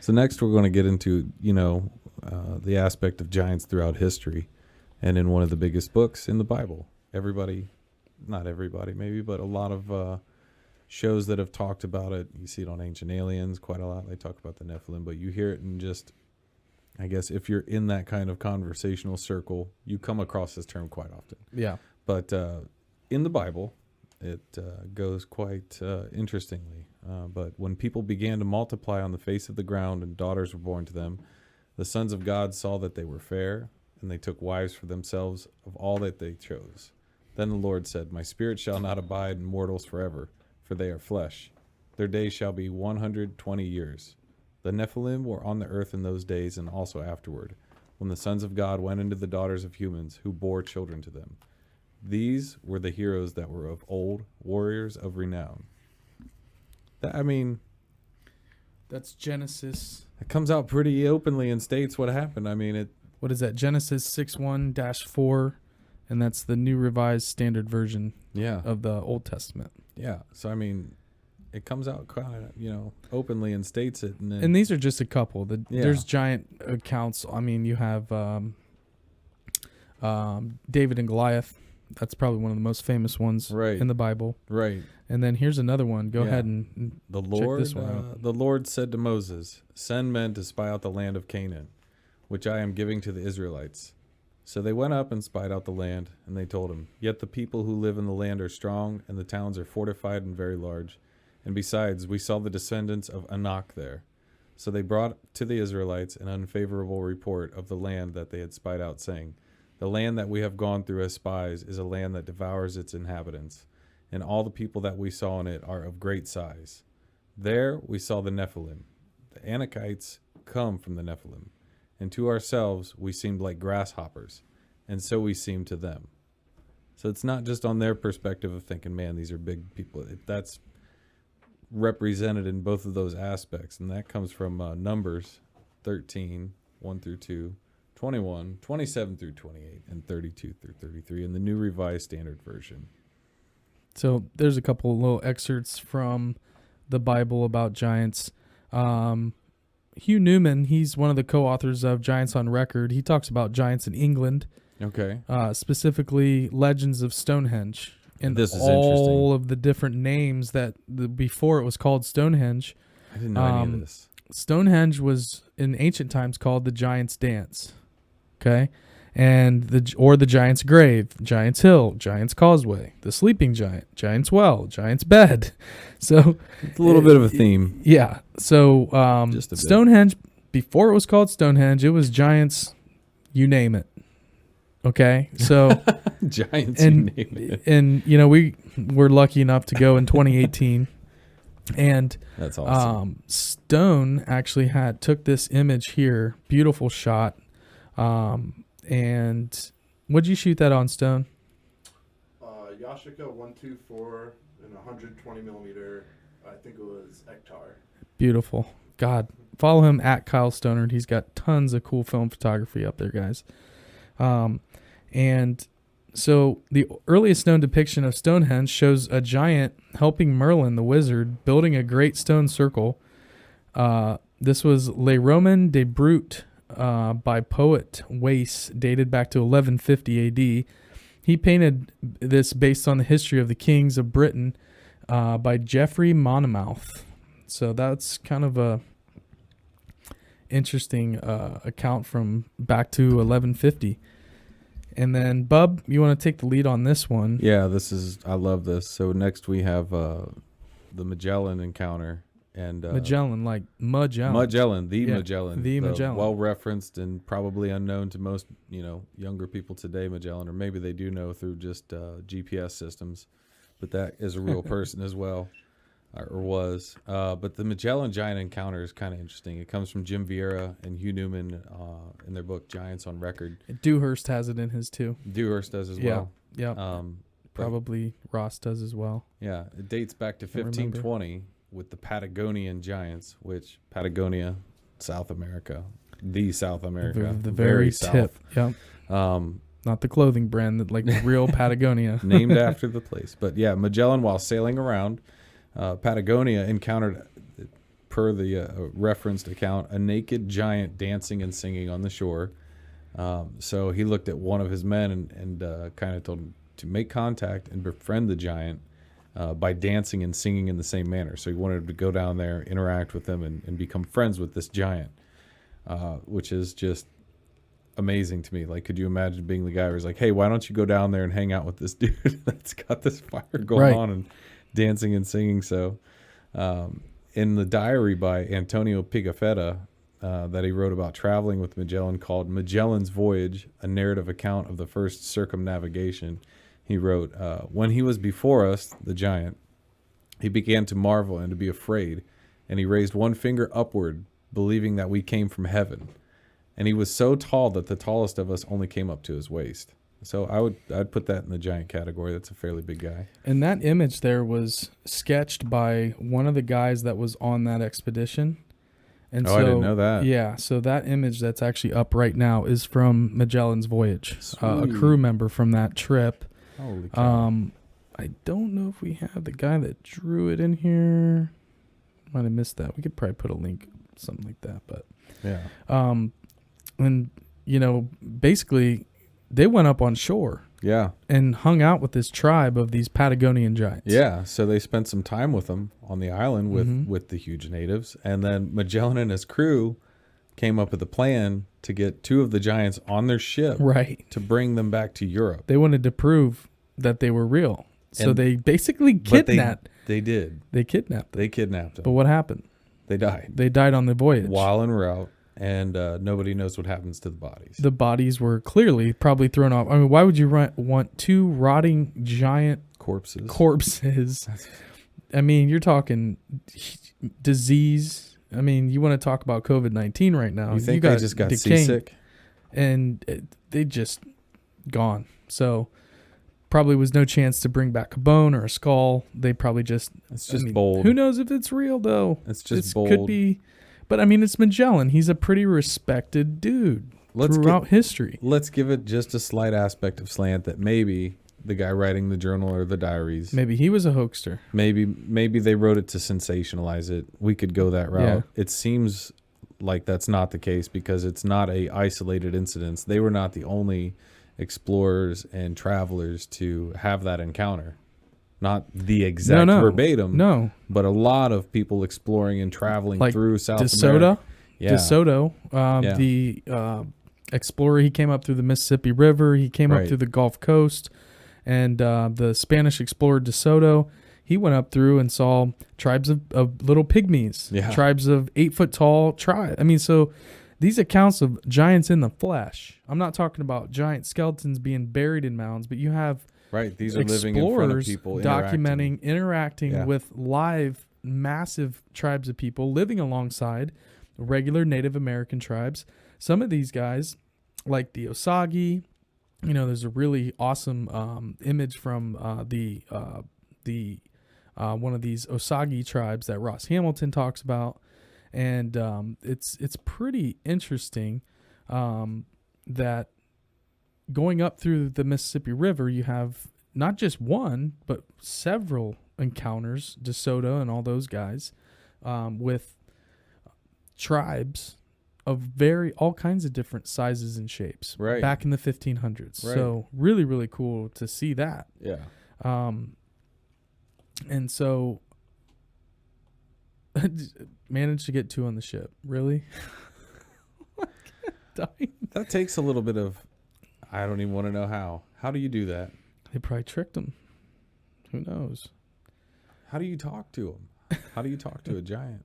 So next we're going to get into, the aspect of giants throughout history and in one of the biggest books in the Bible. Not everybody maybe, but a lot of shows that have talked about it. You see it on Ancient Aliens quite a lot. They talk about the Nephilim, but you hear it in just, I guess, if you're in that kind of conversational circle, you come across this term quite often. Yeah. But in the Bible, it goes quite interestingly. But when people began to multiply on the face of the ground and daughters were born to them, the sons of God saw that they were fair, and they took wives for themselves of all that they chose. Then the Lord said, My spirit shall not abide in mortals forever, for they are flesh. Their days shall be 120 years. The Nephilim were on the earth in those days and also afterward, when the sons of God went into the daughters of humans, who bore children to them. These were the heroes that were of old, warriors of renown. That's Genesis. It comes out pretty openly and states what happened. What is that? Genesis 6:1-4, and that's the New Revised Standard Version of the Old Testament. Yeah. So, it comes out kind of, openly and states it. And these are just a couple. There's giant accounts. You have David and Goliath. That's probably one of the most famous ones in the Bible. Right. And then here's another one. Go ahead and check this one out. The Lord said to Moses, Send men to spy out the land of Canaan, which I am giving to the Israelites. So they went up and spied out the land, and they told him, Yet the people who live in the land are strong, and the towns are fortified and very large. And besides, we saw the descendants of Anak there. So they brought to the Israelites an unfavorable report of the land that they had spied out, saying, The land that we have gone through as spies is a land that devours its inhabitants, and all the people that we saw in it are of great size. There we saw the Nephilim. The Anakites come from the Nephilim, and to ourselves we seemed like grasshoppers, and so we seemed to them. So it's not just on their perspective of thinking, man, these are big people. That's represented in both of those aspects, and that comes from Numbers 13, 1 through 2, 21, 27 through 28, and 32 through 33 in the New Revised Standard Version. So there's a couple of little excerpts from the Bible about giants. Hugh Newman, he's one of the co-authors of Giants on Record. He talks about giants in England. Okay. Specifically legends of Stonehenge. And this is all of the different names that before it was called Stonehenge. I didn't know any of this. Stonehenge was in ancient times called the Giant's Dance. Okay? And the Giant's Grave, Giant's Hill, Giant's Causeway, the Sleeping Giant, Giant's Well, Giant's Bed. So it's a little bit of a theme. Yeah. So Stonehenge, before it was called Stonehenge, it was giants, you name it. Okay? So giants, you name it. And we're lucky enough to go in 2018. And that's awesome. Stone actually took this image here, beautiful shot. And what'd you shoot that on, Stone? Yashica 124 and 120 millimeter. I think it was Ektar. Beautiful. God, follow him at Kyle Stoner. He's got tons of cool film photography up there, guys. And so the earliest known depiction of Stonehenge shows a giant helping Merlin, the wizard, building a great stone circle. This was Le Roman de Brute by poet Wace, dated back to 1150 AD. He painted this based on the history of the kings of Britain by Geoffrey Monmouth. So that's kind of a interesting account from back to 1150. And then, Bub, you want to take the lead on this one? Yeah, I love this. So next we have the Magellan encounter. And Magellan, like Magellan. Magellan, Magellan. The Magellan. Well referenced and probably unknown to most, younger people today, Magellan, or maybe they do know through just GPS systems. But that is a real person as well, or was. But the Magellan giant encounter is kind of interesting. It comes from Jim Vieira and Hugh Newman in their book Giants on Record. Dewhurst has it in his too. Dewhurst does as well. Yeah. Probably Ross does as well. Yeah, it dates back to 1520 with the Patagonian giants, which Patagonia, South America, the very tip. South. Yep. Not the clothing brand, like the real Patagonia. Named after the place. But yeah, Magellan, while sailing around Patagonia, encountered per the referenced account, a naked giant dancing and singing on the shore. So he looked at one of his men and kind of told him to make contact and befriend the giant by dancing and singing in the same manner. So he wanted him to go down there, interact with them, and become friends with this giant, which is just amazing to me. Like, could you imagine being the guy who's like, hey, why don't you go down there and hang out with this dude that's got this fire going on and dancing and singing? So in the diary by Antonio Pigafetta that he wrote about traveling with Magellan, called Magellan's Voyage, a narrative account of the first circumnavigation, he wrote, when he was before us, the giant, he began to marvel and to be afraid, and he raised one finger upward, believing that we came from heaven. And he was so tall that the tallest of us only came up to his waist. So I'd put that in the giant category. That's a fairly big guy. And that image there was sketched by one of the guys that was on that expedition. And I didn't know that. Yeah, so that image that's actually up right now is from Magellan's Voyage, a crew member from that trip. Holy cow. I don't know if we have the guy that drew it in here. Might have missed that. We could probably put a link, something like that. But yeah. And, basically, they went up on shore. Yeah. And hung out with this tribe of these Patagonian giants. Yeah, so they spent some time with them on the island with the huge natives. And then Magellan and his crew came up with a plan to get two of the giants on their ship. Right. To bring them back to Europe. They wanted to prove that they were real. So they basically kidnapped. They did. They kidnapped them. They kidnapped them. But what happened? They died. They died on the voyage. While en route. And nobody knows what happens to the bodies. The bodies were clearly probably thrown off. I mean, why would you want two rotting giant corpses? I mean, you're talking disease. I mean, you want to talk about COVID-19 right now. You think they just got seasick? And they just gone. So probably was no chance to bring back a bone or a skull. They probably just... It's just bold. Who knows if it's real, though? It's just bold. Could be... But, I mean, it's Magellan. He's a pretty respected dude throughout history. Let's give it just a slight aspect of slant that maybe the guy writing the journal or the diaries... Maybe he was a hoaxer. Maybe they wrote it to sensationalize it. We could go that route. Yeah. It seems like that's not the case because it's not a isolated incident. They were not the only explorers and travelers to have that encounter. Not the exact verbatim. No. But a lot of people exploring and traveling through South DeSoto. America. Yeah. DeSoto, the explorer, he came up through the Mississippi River. He came up through the Gulf Coast. And the Spanish explorer DeSoto, he went up through and saw tribes of little pygmies. Yeah. Tribes of 8-foot-tall tribes. I mean, so these accounts of giants in the flesh. I'm not talking about giant skeletons being buried in mounds, but you have... Right, these are living in front of people, interacting with live, massive tribes of people living alongside regular Native American tribes. Some of these guys, like the Osage, there's a really awesome image from the one of these Osage tribes that Ross Hamilton talks about, and it's pretty interesting that. Going up through the Mississippi River, you have not just one, but several encounters, DeSoto and all those guys, with tribes of all kinds of different sizes and shapes back in the 1500s. Right. So really, really cool to see that. Yeah. And so managed to get two on the ship. Really? That takes a little bit of... I don't even want to know how. How do you do that? They probably tricked him. Who knows? How do you talk to him? How do you talk to a giant?